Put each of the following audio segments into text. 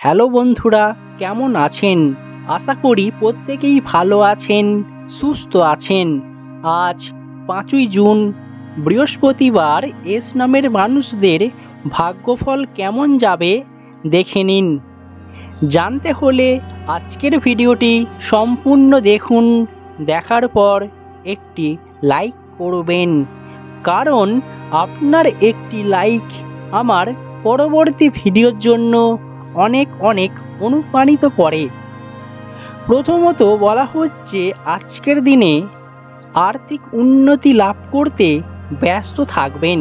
Hello বন্ধুরা, কেমন আছেন? আশা করি প্রত্যেকেই ভালো আছেন, সুস্থ আছেন। আজ 5ই জুন, বৃহস্পতিবার। এস নামের মানুষদের ভাগ্যফল কেমন যাবে দেখে নিন। জানতে হলে আজকের ভিডিওটি সম্পূর্ণ দেখুন। দেখার পর একটি লাইক করবেন, কারণ আপনার একটি লাইক আমার পরবর্তী ভিডিওর জন্য অনেক অনেক অনুপ্রাণিত করে। প্রথমত বলা হচ্ছে, আজকের দিনে আর্থিক উন্নতি লাভ করতে ব্যস্ত থাকবেন।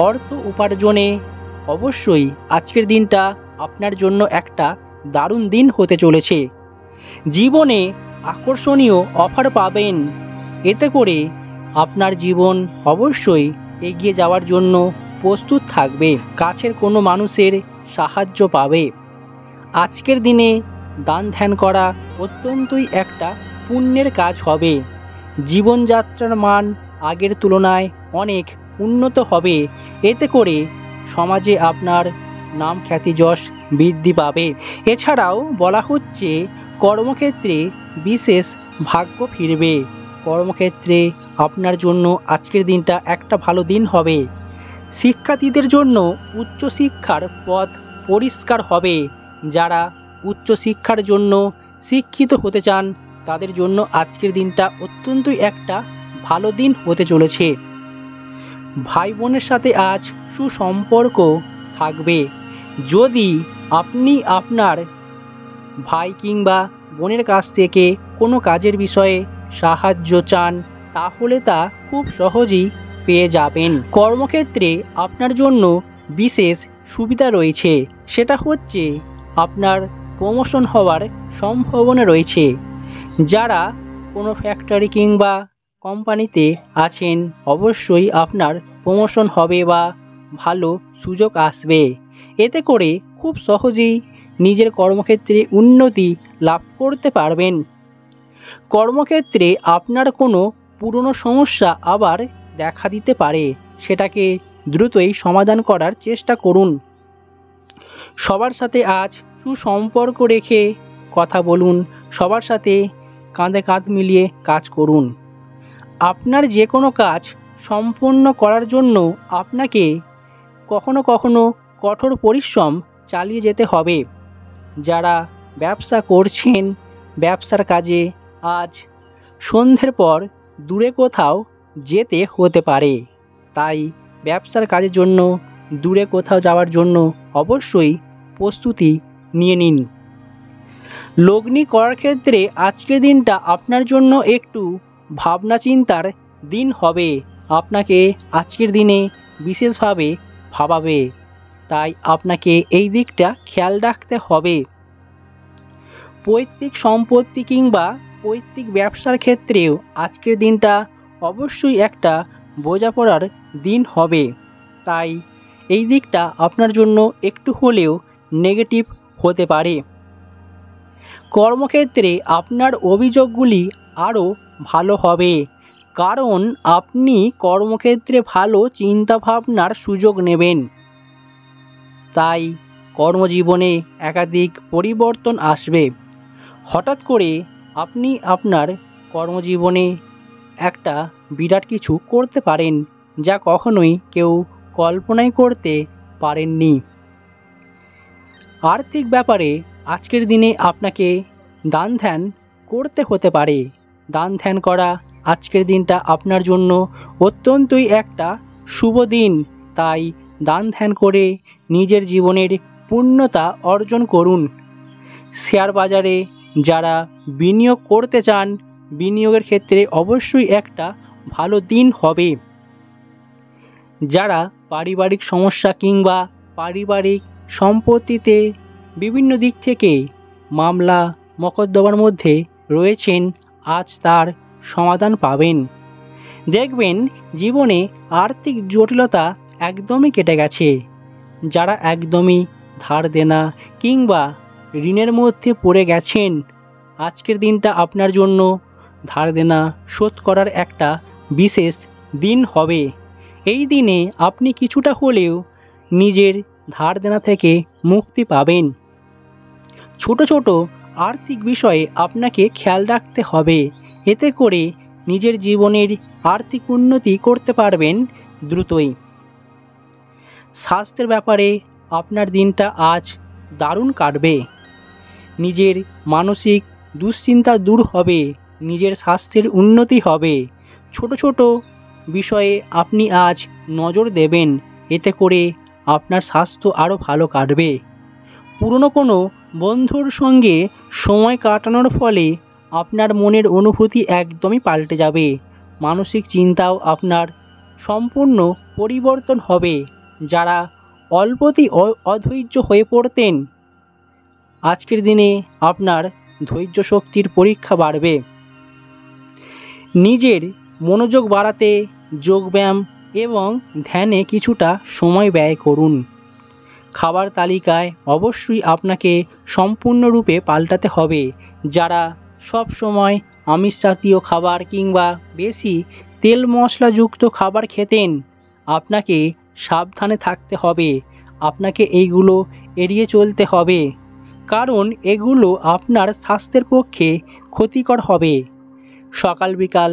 অর্থ উপার্জনে অবশ্যই আজকের দিনটা আপনার জন্য একটা দারুণ দিন হতে চলেছে। জীবনে আকর্ষণীয় অফার পাবেন, এতে করে আপনার জীবন অবশ্যই এগিয়ে যাওয়ার জন্য প্রস্তুত থাকবে। কাছের কোনো মানুষের সাহায্য পাবে। আজকের দিনে দান ধ্যান করা অত্যন্তই একটা পুণ্যের কাজ হবে। জীবনযাত্রার মান আগের তুলনায় অনেক উন্নত হবে। এতে করে সমাজে আপনার নাম খ্যাতি যশ বৃদ্ধি পাবে। এছাড়াও বলা হচ্ছে, কর্মক্ষেত্রে বিশেষ ভাগ্য ফিরবে। কর্মক্ষেত্রে আপনার জন্য আজকের দিনটা একটা ভালো দিন হবে। শিক্ষার্থীদের জন্য উচ্চশিক্ষার পথ পরিষ্কার হবে। যারা উচ্চশিক্ষার জন্য শিক্ষিত হতে চান, তাদের জন্য আজকের দিনটা অত্যন্তই একটা ভালো দিন হতে চলেছে। ভাই বোনের সাথে আজ সুসম্পর্ক থাকবে। যদি আপনি আপনার ভাই কিংবা বোনের কাছ থেকে কোনো কাজের বিষয়ে সাহায্য চান, তাহলে তা খুব সহজেই পেয়ে যাবেন। কর্মক্ষেত্রে আপনার জন্য বিশেষ সুবিধা রয়েছে, সেটা হচ্ছে আপনার প্রমোশন হওয়ার সম্ভাবনা রয়েছে। যারা কোনো ফ্যাক্টরি কিংবা কোম্পানিতে আছেন, অবশ্যই আপনার প্রমোশন হবে বা ভালো সুযোগ আসবে। এতে করে খুব সহজেই নিজের কর্মক্ষেত্রে উন্নতি লাভ করতে পারবেন। কর্মক্ষেত্রে আপনার কোনো পুরনো সমস্যা আবার দেখা দিতে পারে, সেটাকে দ্রুতই সমাধান করার চেষ্টা করুন। সবার সাথে আজ সুসম্পর্ক রেখে কথা বলুন। সবার সাথে কাঁধে কাঁধ মিলিয়ে কাজ করুন। আপনার যে কোনো কাজ সম্পন্ন করার জন্য আপনাকে কখনো কখনো কঠোর পরিশ্রম চালিয়ে যেতে হবে। যারা ব্যবসা করছেন, ব্যবসার কাজে আজ সন্ধ্যের পর দূরে কোথাও যেতে হতে পারে। তাই ব্যবসার কাজের জন্য দূরে কোথাও যাওয়ার জন্য অবশ্যই প্রস্তুতি নিয়ে নিন। লগ্নি করার ক্ষেত্রে আজকের দিনটা আপনার জন্য একটু ভাবনা চিন্তার দিন হবে। আপনাকে আজকের দিনে বিশেষভাবে ভাবাবে, তাই আপনাকে এই দিকটা খেয়াল রাখতে হবে। পৈতৃক সম্পত্তি কিংবা পৈতৃক ব্যবসার ক্ষেত্রেও আজকের দিনটা অবশ্যই একটা বোঝাপড়ার দিন হবে। তাই এই দিকটা আপনার জন্য একটু হলেও নেগেটিভ হতে পারে। কর্মক্ষেত্রে আপনার অভিযোগগুলি আরও ভালো হবে, কারণ আপনি কর্মক্ষেত্রে ভালো চিন্তাভাবনার সুযোগ নেবেন। তাই কর্মজীবনে একাধিক পরিবর্তন আসবে। হঠাৎ করে আপনি আপনার কর্মজীবনে একটা বিরাট কিছু করতে পারেন, যা কখনোই কেউ কল্পনাই করতে পারেননি। আর্থিক ব্যাপারে আজকের দিনে আপনাকে দান ধ্যান করতে হতে পারে। দান ধ্যান করা আজকের দিনটা আপনার জন্য অত্যন্তই একটা শুভ দিন। তাই দান ধ্যান করে নিজের জীবনের পূর্ণতা অর্জন করুন। শেয়ার বাজারে যারা বিনিয়োগ করতে চান, বিনিয়োগের ক্ষেত্রে অবশ্যই একটা ভালো দিন হবে। যারা পারিবারিক সমস্যা কিংবা পারিবারিক সম্পত্তিতে বিভিন্ন দিক থেকে মামলা মোকদ্দমার মধ্যে রয়েছেন, আজ তার সমাধান পাবেন। দেখবেন জীবনে আর্থিক জটিলতা একদমই কেটে গেছে। যারা একদমই ধার দেনা কিংবা ঋণের মধ্যে পড়ে গেছেন, আজকের দিনটা আপনার জন্য ধার দেনা শোধ করার একটা বিশেষ দিন হবে। এই দিনে আপনি কিছুটা হলেও নিজের ধার দেনা থেকে মুক্তি পাবেন। ছোট ছোট আর্থিক বিষয়ে আপনাকে খেয়াল রাখতে হবে। এতে করে নিজের জীবনের আর্থিক উন্নতি করতে পারবেন দ্রুতই। স্বাস্থ্যের ব্যাপারে আপনার দিনটা আজ দারুণ কাটবে। নিজের মানসিক দুশ্চিন্তা দূর হবে, নিজের স্বাস্থ্যের উন্নতি হবে। ছোট ছোট বিষয়ে আপনি আজ নজর দেবেন, এতে করে আপনার স্বাস্থ্য আরও ভালো কাটবে। পুরনো কোনো বন্ধুর সঙ্গে সময় কাটানোর ফলে আপনার মনের অনুভূতি একদমই পাল্টে যাবে। মানসিক চিন্তাও আপনার সম্পূর্ণ পরিবর্তন হবে। যারা অল্পতেই অধৈর্য হয়ে পড়তেন, আজকের দিনে আপনার ধৈর্য শক্তির পরীক্ষা বাড়বে। নিজের মনোযোগ বাড়াতে যোগব্যায়াম এবং ধ্যানে কিছুটা সময় ব্যয় করুন। খাবার তালিকায় অবশ্যই আপনাকে সম্পূর্ণরূপে পাল্টাতে হবে। যারা সব সময় আমিষ জাতীয় খাবার কিংবা বেশি তেল মশলাযুক্ত খাবার খেতেন, আপনাকে সাবধানে থাকতে হবে। আপনাকে এইগুলো এড়িয়ে চলতে হবে, কারণ এগুলো আপনার স্বাস্থ্যের পক্ষে ক্ষতিকর হবে। সকাল বিকাল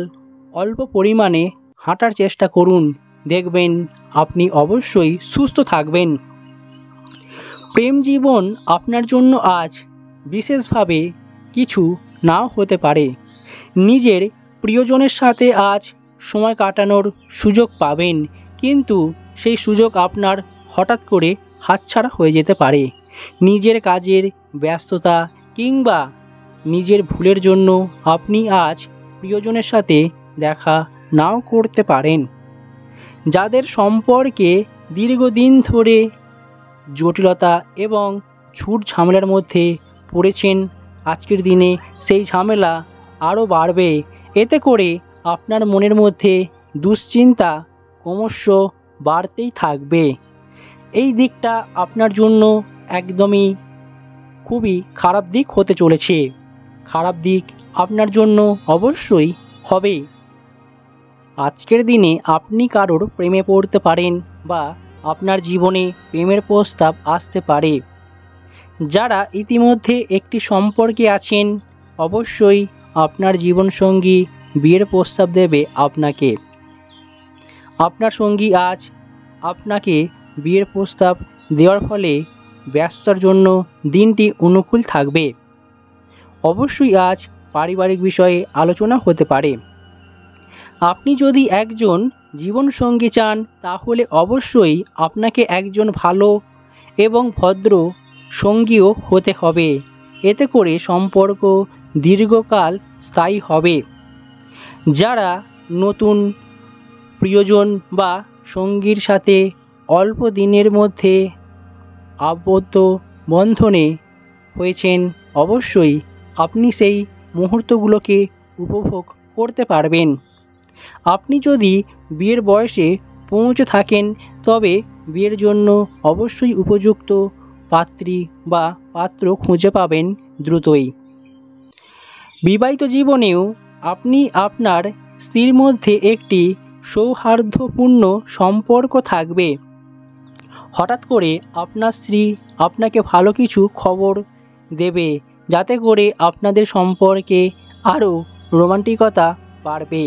অল্প পরিমাণে হাঁটার চেষ্টা করুন, দেখবেন আপনি অবশ্যই সুস্থ থাকবেন। প্রেম জীবন আপনার জন্য আজ বিশেষভাবে কিছু নাও হতে পারে। নিজের প্রিয়জনের সাথে আজ সময় কাটানোর সুযোগ পাবেন, কিন্তু সেই সুযোগ আপনার হঠাৎ করে হাতছাড়া হয়ে যেতে পারে। নিজের কাজের ব্যস্ততা কিংবা নিজের ভুলের জন্য আপনি আজ প্রিয়জনের সাথে দেখা নাও করতে পারেন। যাদের সম্পর্কে দীর্ঘদিন ধরে জটিলতা এবং ছুট ঝামেলার মধ্যে পড়েছেন, আজকের দিনে সেই ঝামেলা আরও বাড়বে। এতে করে আপনার মনের মধ্যে দুশ্চিন্তা ক্রমশ বাড়তেই থাকবে। এই দিকটা আপনার জন্য একদমই খুবই খারাপ দিক হতে চলেছে। খারাপ দিক আপনার জন্য অবশ্যই হবে। আজকের দিনে আপনি কারোর প্রেমে পড়তে পারেন বা আপনার জীবনে প্রেমের প্রস্তাব আসতে পারে। যারা ইতিমধ্যে একটি সম্পর্কে আছেন, অবশ্যই আপনার জীবনসঙ্গী বিয়ের প্রস্তাব দেবে আপনাকে। আপনার সঙ্গী আজ আপনাকে বিয়ের প্রস্তাব দেওয়ার ফলে ব্যস্ততার জন্য দিনটি অনুকূল থাকবে। অবশ্যই আজ পারিবারিক বিষয়ে আলোচনা হতে পারে। আপনি যদি একজন জীবনসঙ্গী চান, তাহলে অবশ্যই আপনাকে একজন ভালো এবং ভদ্র সঙ্গীও হতে হবে। এতে করে সম্পর্ক দীর্ঘকাল স্থায়ী হবে। যারা নতুন প্রিয়জন বা সঙ্গীর সাথে অল্প দিনের মধ্যে আবদ্ধ বন্ধনে হয়েছেন, অবশ্যই আপনি সেই মুহূর্তগুলোকে উপভোগ করতে পারবেন। আপনি যদি বিয়ের বয়সে পৌঁছে থাকেন, তবে বিয়ের জন্য অবশ্যই উপযুক্ত পাত্রী বা পাত্র খুঁজে পাবেন দ্রুতই। বিবাহিত জীবনেও আপনি আপনার স্ত্রীর মধ্যে একটি সৌহার্দ্যপূর্ণ সম্পর্ক থাকবে। হঠাৎ করে আপনার স্ত্রী আপনাকে ভালো কিছু খবর দেবে, যাতে করে আপনাদের সম্পর্কে আরও রোমান্টিকতা বাড়বে।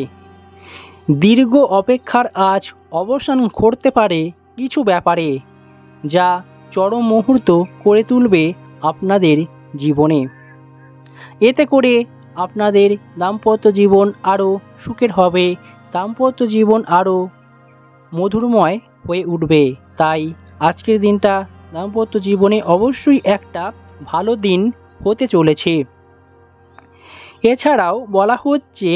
দীর্ঘ অপেক্ষার আজ অবসান ঘটতে পারে কিছু ব্যাপারে, যা চরম মুহূর্ত করে তুলবে আপনাদের জীবনে। এতে করে আপনাদের দাম্পত্য জীবন আরও সুখের হবে, দাম্পত্য জীবন আরও মধুরময় হয়ে উঠবে। তাই আজকের দিনটা দাম্পত্য জীবনে অবশ্যই একটা ভালো দিন হতে চলেছে। এছাড়াও বলা হচ্ছে,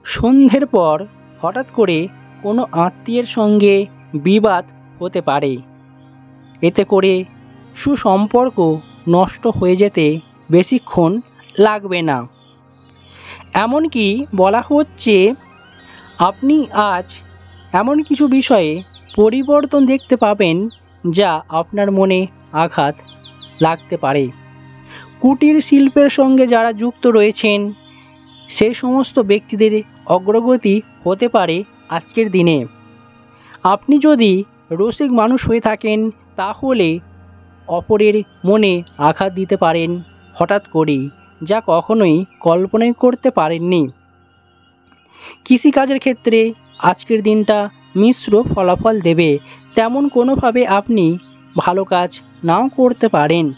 সন্ধ্যের পর হঠাৎ করে কোনো আত্মীয়ের সঙ্গে বিবাদ হতে পারে। এতে করে সুসম্পর্ক নষ্ট হয়ে যেতে বেশিক্ষণ লাগবে না। এমনকি বলা হচ্ছে, আপনি আজ এমন কিছু বিষয়ে পরিবর্তন দেখতে পাবেন যা আপনার মনে আঘাত লাগতে পারে। কুটির শিল্পের সঙ্গে যারা যুক্ত রয়েছেন, সেই সমস্ত ব্যক্তিদের অগ্রগতি হতে পারে আজকের দিনে। আপনি যদি রসিক মানুষ হয়ে থাকেন, তাহলে অপরের মনে আঘাত দিতে পারেন হঠাৎ করে, যা কখনোই কল্পনাই করতে পারেননি। কৃষিকাজের ক্ষেত্রে আজকের দিনটা মিশ্র ফলাফল দেবে, তেমন কোনোভাবে আপনি ভালো কাজ নাও করতে পারেন।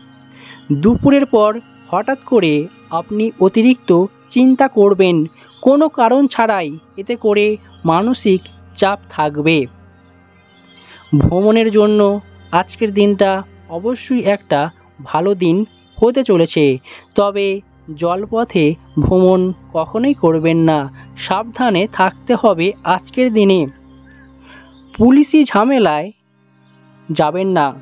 দুপুরের পর হঠাৎ করে আপনি অতিরিক্ত চিন্তা করবেন কোনো কারণ ছাড়াই, এতে করে মানসিক চাপ থাকবে। ভ্রমণের জন্য আজকের দিনটা অবশ্যই একটা ভালো দিন হতে চলেছে, তবে জলপথে ভ্রমণ কখনোই করবেন না, সাবধানে থাকতে হবে আজকের দিনে। পুলিশি ঝামেলায় যাবেন না,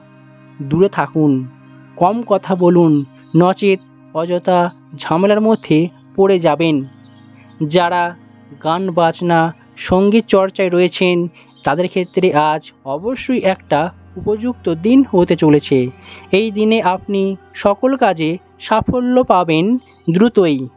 দূরে থাকুন, কম কথা বলুন, নচেত অযথা ঝামেলার মধ্যে পড়ে যাবেন। যারা গান বাজনা সঙ্গীত চর্চায় রয়েছেন তাদের ক্ষেত্রে আজ অবশ্যই একটা উপযুক্ত দিন হতে চলেছে। এই দিনে আপনি সকল কাজে সাফল্য পাবেন দ্রুতই।